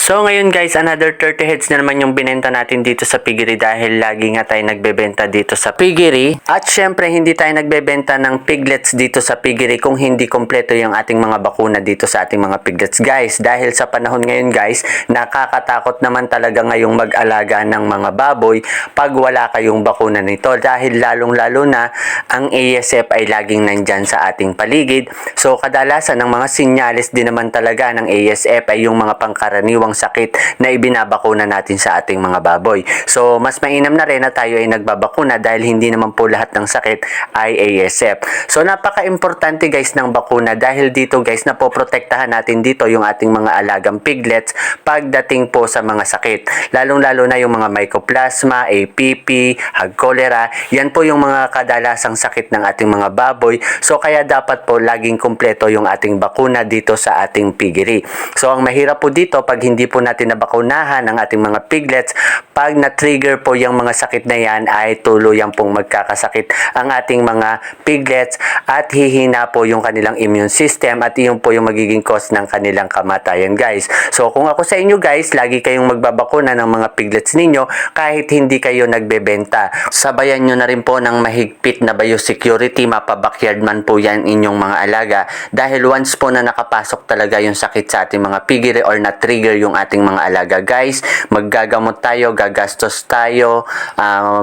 So ngayon guys, another 30 heads na naman yung binenta natin dito sa piggery dahil lagi nga tayo nagbebenta dito sa piggery. At syempre hindi tayo nagbebenta ng piglets dito sa piggery kung hindi kompleto yung ating mga bakuna dito sa ating mga piglets guys. Dahil sa panahon ngayon guys, nakakatakot naman talaga ngayong mag-alaga ng mga baboy pag wala kayong bakuna nito. Dahil lalong-lalo na ang ASF ay laging nandyan sa ating paligid. So kadalasan ng mga sinyalis din naman talaga ng ASF ay yung mga pangkaraniwang sakit na ibinabakuna natin sa ating mga baboy. So, mas mainam na rin na tayo ay nagbabakuna dahil hindi naman po lahat ng sakit ay ASF. So, napaka-importante guys ng bakuna dahil dito guys, napoprotektahan natin dito yung ating mga alagang piglets pagdating po sa mga sakit. Lalong-lalo na yung mga mycoplasma, APP, hog cholera, yan po yung mga kadalasang sakit ng ating mga baboy. So, kaya dapat po laging kumpleto yung ating bakuna dito sa ating piggery. So, ang mahirap po dito pag hindi po natin nabakunahan ang ating mga piglets, pag na-trigger po yung mga sakit na yan ay tuluyang pong magkakasakit ang ating mga piglets at hihina po yung kanilang immune system at yun po yung magiging cause ng kanilang kamatayan guys. So kung ako sa inyo guys, lagi kayong magbabakuna ng mga piglets ninyo kahit hindi kayo nagbebenta. Sabayan nyo na rin po ng mahigpit na biosecurity, mapabakyard man po yan inyong mga alaga dahil once po na nakapasok talaga yung sakit sa ating mga piggery or na-trigger yung ating mga alaga guys, maggagamot tayo, gagastos tayo,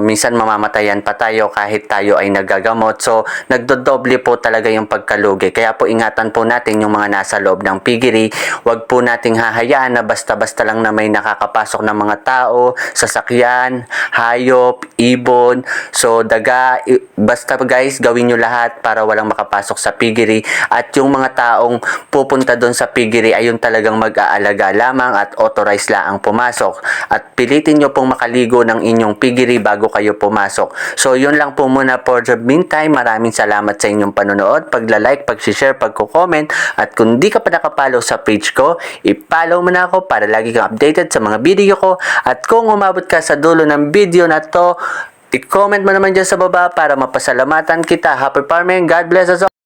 minsan mamamatayan pa tayo kahit tayo ay nagagamot. So nagdodoble po talaga yung pagkalugi. Kaya po ingatan po natin yung mga nasa loob ng piggery. Huwag po nating hahayaan na basta-basta lang na may nakakapasok ng mga tao, sasakyan, hayop, ibon, so daga, basta guys gawin nyo lahat para walang makapasok sa piggery at yung mga taong pupunta doon sa piggery ay yung talagang mag-aalaga lamang at authorized lang ang pumasok at pilitin nyo pong makaligo ng inyong piggery bago kayo pumasok. So yun lang po muna for the meantime. Maraming salamat sa inyong panonood, pagla-like, pag-share, pagko-comment at kung di ka pa nakapollow sa page ko, i-follow mo na ako para lagi kang updated sa mga video ko at kung umabot ka sa dulo ng video na to, i-comment mo naman dyan sa baba para mapasalamatan kita. Happy farming, God bless us all.